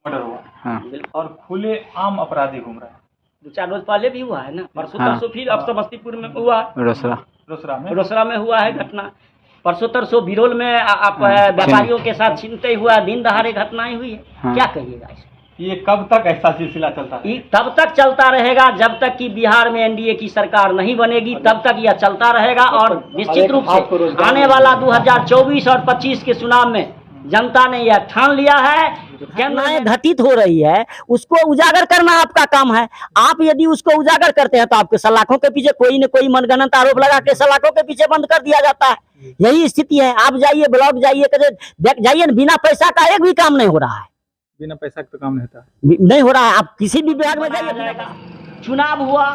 Murder हुआ हाँ और खुले आम अपराधी घूम रहे हैं 2-4 रोज पहले भी हुआ है ना, परसों हाँ। तरसों फिर अब समस्तीपुर में हुआ है, रोसड़ा रोसड़ा में। रोसड़ा में हुआ है घटना, परसों तरसों बिरोल में आप हाँ, व्यापारियों के साथ छीनते हुआ दिन दहाड़े घटनाएं हुई है। हाँ। क्या कहिएगा इस ये कब तक ऐसा सिलसिला चलता है? ये तब तक चलता रहेगा जब तक कि बिहार में एनडीए की सरकार नहीं बनेगी, तब तक यह चलता रहेगा। और निश्चित रूप से आने वाला 2024 और 25 के चुनाव में जनता ने यह ठान लिया है, घटनाएं घटित हो रही है उसको उजागर करना आपका काम है। आप यदि उसको उजागर करते हैं तो आपके सलाखों के पीछे कोई न कोई मनगढ़ंत आरोप लगा के सलाखों के पीछे बंद कर दिया जाता है। यही स्थिति है। आप जाइए ब्लॉक जाइए न, बिना पैसा का एक भी काम नहीं हो रहा है, बिना पैसा का तो काम नहीं होता। नहीं हो रहा है। आप किसी भी विभाग में जाइए। चुनाव हुआ,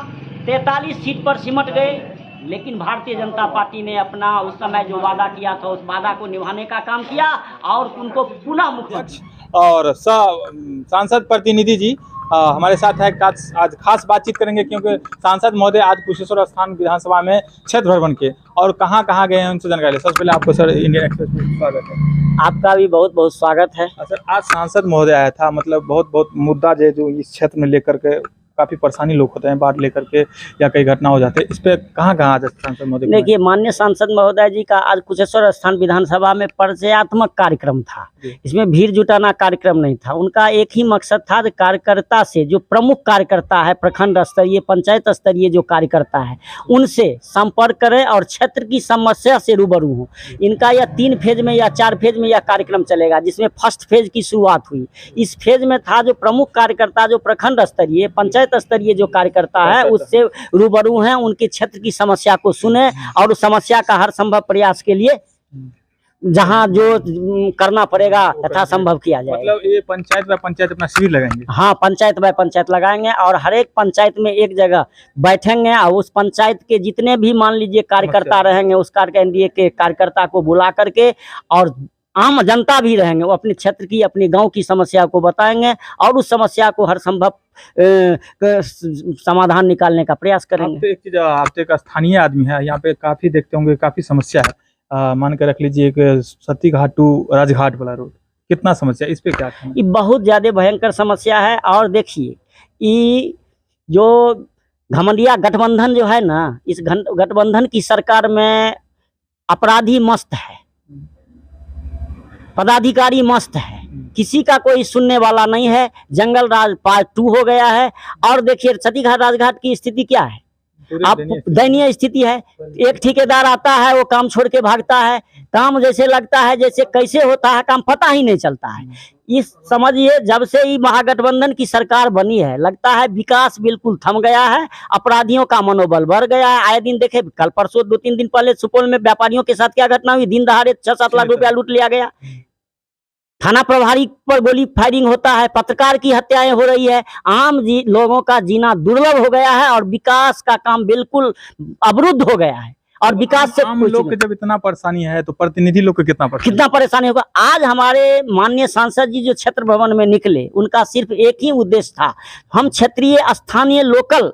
43 सीट पर सिमट गए, लेकिन भारतीय जनता पार्टी ने अपना उस समय जो वादा किया था उस वादा को निभाने का काम किया और उनको पुनः मुख्यमंत्री और सांसद प्रतिनिधि जी हमारे साथ है। आज खास बातचीत करेंगे क्योंकि सांसद महोदय आज कुशेश्वर स्थान विधानसभा में क्षेत्र भ्रमण के और कहाँ कहाँ गए हैं उनसे जानकारी। सबसे पहले आपको सर इंडियन एक्सप्रेस में स्वागत है। आपका भी बहुत बहुत स्वागत है। सर आज सांसद महोदय आया था, मतलब बहुत मुद्दा जो इस क्षेत्र में लेकर के काफी परेशानी लोग होते हैं बाढ़ लेकर के या कई घटना हो जाते हैं, इस पे कहाँ आज सांसद महोदय? देखिए, माननीय सांसद महोदय जी का आज कुशेश्वर स्थान विधानसभा में परिचयात्मक कार्यक्रम था। इसमें भीड़ जुटाना कार्यक्रम नहीं था। उनका एक ही मकसद था, कार्यकर्ता से, जो प्रमुख कार्यकर्ता है प्रखंड स्तरीय पंचायत स्तरीय जो कार्यकर्ता है उनसे संपर्क करें और क्षेत्र की समस्या से रूबरू हों। इनका यह 3 फेज में या 4 फेज में यह कार्यक्रम चलेगा, जिसमें फर्स्ट फेज की शुरुआत हुई। इस फेज में था जो प्रमुख कार्यकर्ता जो प्रखंड स्तरीय पंचायत स्तरीय जो कार्यकर्ता है उससे रूबरू हैं, उनके क्षेत्र की समस्या को सुने और उस समस्या का हर संभव प्रयास के लिए जहां जो करना पड़ेगा यथा संभव किया जाए। मतलब ये पंचायत अपना शिविर लगाएंगे? हाँ, पंचायत बाय पंचायत लगाएंगे और हर एक पंचायत में एक जगह बैठेंगे और उस पंचायत के जितने भी मान लीजिए कार्यकर्ता रहेंगे उस एनडीए के कार्यकर्ता को बुला करके और आम जनता भी रहेंगे, वो अपने क्षेत्र की अपने गांव की समस्या को बताएंगे और उस समस्या को हर संभव समाधान निकालने का प्रयास करेंगे। एक चीज, आप तो एक स्थानीय आदमी है, यहाँ पे काफी देखते होंगे काफी समस्या है। मान के रख लीजिए एक सती घाट टू राजघाट वाला रोड, कितना समस्या, इस पे क्या कहना? ये बहुत ज्यादा भयंकर समस्या है। और देखिए, ये जो घमंडिया गठबंधन जो है ना, इस गठबंधन की सरकार में अपराधी मस्त है, पदाधिकारी मस्त है, किसी का कोई सुनने वाला नहीं है। जंगल राज पार्ट 2 हो गया है। और देखिए सती घाट राजघाट की स्थिति क्या है, आप दयनीय स्थिति है। एक ठेकेदार आता है, वो काम छोड़ के भागता है, काम जैसे लगता है जैसे कैसे होता है काम पता ही नहीं चलता है। इस समझिए जब से ही महागठबंधन की सरकार बनी है लगता है विकास बिल्कुल थम गया है, अपराधियों का मनोबल बढ़ गया है। आए दिन देखे, कल परसों 2-3 दिन पहले सुपौल में व्यापारियों के साथ क्या घटना हुई, दिन दहाड़े 6-7 लाख रुपया लूट लिया गया। थाना प्रभारी पर गोली फायरिंग होता है, पत्रकार की हत्याएं हो रही है, आम लोगों का जीना दुर्लभ हो गया है और विकास का काम बिल्कुल अवरुद्ध हो गया है। और विकास से आम लोग के जब इतना परेशानी है तो प्रतिनिधि लोग को कितना परेशानी होगा। आज हमारे माननीय सांसद जी जो क्षेत्र भवन में निकले, उनका सिर्फ एक ही उद्देश्य था, हम क्षेत्रीय स्थानीय लोकल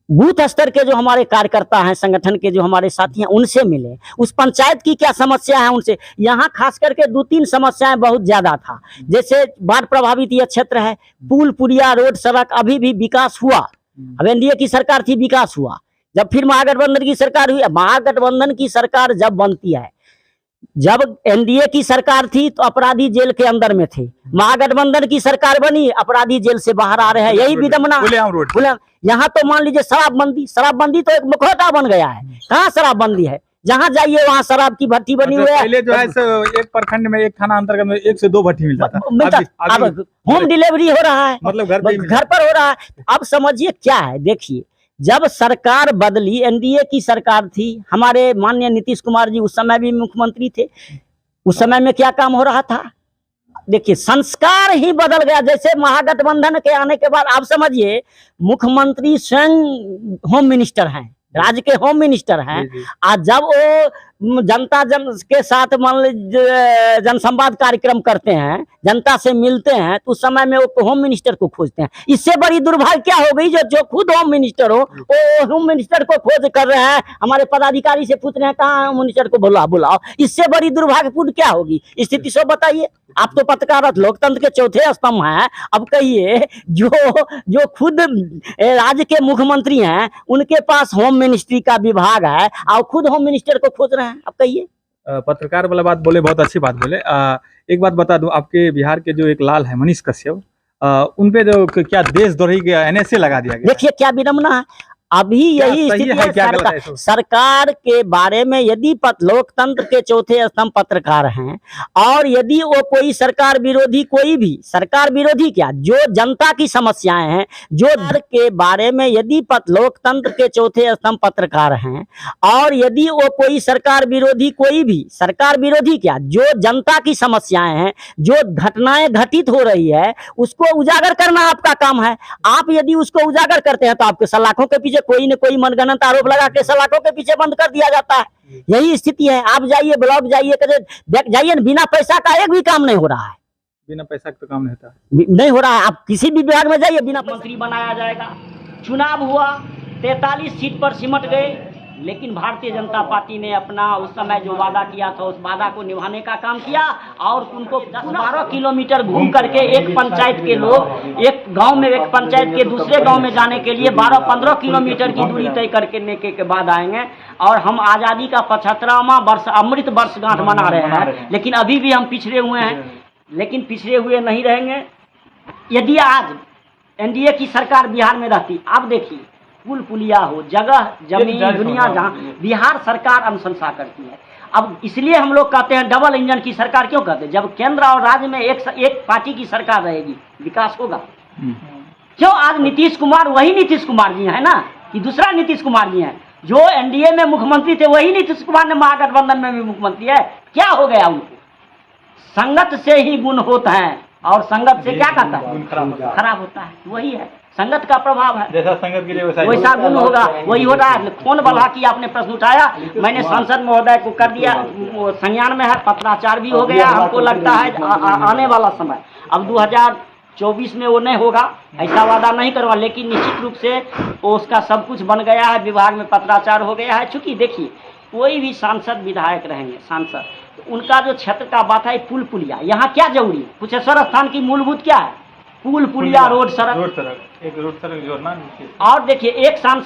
बूथ स्तर के जो हमारे कार्यकर्ता हैं, संगठन के जो हमारे साथी हैं, उनसे मिले, उस पंचायत की क्या समस्या है उनसे। यहाँ खास करके 2-3 समस्याएं बहुत ज्यादा था। जैसे बाढ़ प्रभावित यह क्षेत्र है, पुल पुलिया रोड सड़क अभी भी विकास हुआ। अब एनडीए की सरकार थी, विकास हुआ। जब फिर महागठबंधन की सरकार हुई, महागठबंधन की सरकार जब बनती है, जब एनडीए की सरकार थी तो अपराधी जेल के अंदर में थे, महागठबंधन की सरकार बनी अपराधी जेल से बाहर आ रहे हैं। यही विडम्बना। यहाँ तो मान लीजिए शराबबंदी तो एक मुखौटा बन गया है। कहाँ शराबबंदी है, जहाँ जाइए वहाँ शराब की भट्टी बनी हुई है। पहले जो है एक प्रखंड में एक थाना अंतर्गत में 1 से 2 भट्टी मिलता था, अब होम डिलीवरी हो रहा है, मतलब घर पर हो रहा है। अब समझिए क्या है, देखिए जब सरकार बदली, एनडीए की सरकार थी, हमारे माननीय नीतीश कुमार जी उस समय भी मुख्यमंत्री थे, उस समय में क्या काम हो रहा था, देखिए संस्कार ही बदल गया। जैसे महागठबंधन के आने के बाद आप समझिए मुख्यमंत्री स्वयं होम मिनिस्टर हैं, राज्य के होम मिनिस्टर हैं। आज जब वो जनता के साथ मान लीजिए जनसंवाद कार्यक्रम करते हैं, जनता से मिलते हैं, तो उस समय में वो होम मिनिस्टर को खोजते हैं। इससे बड़ी दुर्भाग्य क्या हो गई, जो खुद होम मिनिस्टर हो वो होम मिनिस्टर को खोज कर रहे हैं, हमारे पदाधिकारी से पूछ रहे हैं कहाँ होम मिनिस्टर को बुलाओ। इससे बड़ी दुर्भाग्यपूर्ण क्या होगी स्थिति, सो बताइए। आप तो पत्रकार लोकतंत्र के चौथे स्तंभ हैं। अब कहिए जो खुद राज्य के मुख्यमंत्री हैं उनके पास होम मिनिस्ट्री का विभाग है और खुद होम मिनिस्टर को खोज रहे हैं। अब कहिए। पत्रकार वाला बात बोले, बहुत अच्छी बात बोले। एक बात बता दूं, आपके बिहार के जो एक लाल है मनीष कश्यप, उन पे जो क्या देशद्रोही NSA लगा दिया गया। देखिए क्या विडम्बना है, अभी यही स्थिति है। सरकार के बारे में यदि लोकतंत्र के चौथे स्तंभ पत्रकार हैं और यदि वो कोई सरकार विरोधी, कोई भी सरकार विरोधी क्या, जो जनता की समस्याएं हैं, जो के बारे में यदि लोकतंत्र के चौथे स्तंभ पत्रकार हैं और यदि वो कोई सरकार विरोधी, कोई भी सरकार विरोधी क्या, जो जनता की समस्याएं हैं, जो घटनाएं घटित हो रही है उसको उजागर करना आपका काम है। आप यदि उसको उजागर करते हैं तो आपके सलाखों के पीछे कोई न कोई मनगढ़ंत आरोप लगा के सलाखों के पीछे बंद कर दिया जाता है। यही स्थिति है। आप जाइए, ब्लॉक जाइए, जाइए, बिना पैसा का एक भी काम नहीं हो रहा है। बिना पैसा का तो काम नहीं होता, नहीं हो रहा है। आप किसी भी विभाग में जाइए, बिना मंत्री बनाया जाएगा। चुनाव हुआ, 43 सीट पर सिमट गए, लेकिन भारतीय जनता पार्टी ने अपना उस समय जो वादा किया था उस वादा को निभाने का काम किया और उनको 10-12 किलोमीटर घूम करके एक पंचायत के लोग एक गांव में, एक पंचायत के दूसरे गांव में जाने के लिए 12-15 किलोमीटर की दूरी तय करने के बाद आएंगे। और हम आज़ादी का 75वां वर्ष, अमृत वर्षगांठ मना रहे हैं, लेकिन अभी भी हम पिछड़े हुए हैं, लेकिन पिछड़े हुए नहीं रहेंगे। यदि आज NDA की सरकार बिहार में रहती, आप देखिए पुल पुलिया हो, जगह जमीन दुनिया, जहाँ बिहार सरकार अनुशंसा करती है। अब इसलिए हम लोग कहते हैं डबल इंजन की सरकार क्यों कहते हैं, जब केंद्र और राज्य में एक पार्टी की सरकार रहेगी विकास होगा। क्यों आज नीतीश कुमार वही नीतीश कुमार जी है ना, कि दूसरा नीतीश कुमार जी हैं, जो NDA में मुख्यमंत्री थे वही नीतीश कुमार ने महागठबंधन में भी मुख्यमंत्री है। क्या हो गया उनको, संगत से ही गुण होता है और संगत से क्या कहता है, खराब होता है। वही है, संगत का प्रभाव है, जैसा संगत के लिए वैसा गुण होगा, वही हो रहा है। कौन बला की आपने प्रश्न उठाया, मैंने सांसद महोदय को कर दिया, संज्ञान में है, पत्राचार भी हो गया। हमको लगता है आने वाला समय, अब 2024 में वो नहीं होगा, ऐसा वादा नहीं करूँगा, लेकिन निश्चित रूप से वो उसका सब कुछ बन गया है, विभाग में पत्राचार हो गया है। चूँकि देखिए कोई भी सांसद विधायक रहेंगे, सांसद, तो उनका जो क्षेत्र का बात है पुल पुलिया, यहाँ क्या जरूरी है, कुशेश्वर स्थान की मूलभूत क्या है, पुल पुलिया, रोड सड़क, एक रोड सड़क जोड़ना। और देखिए एक सांसद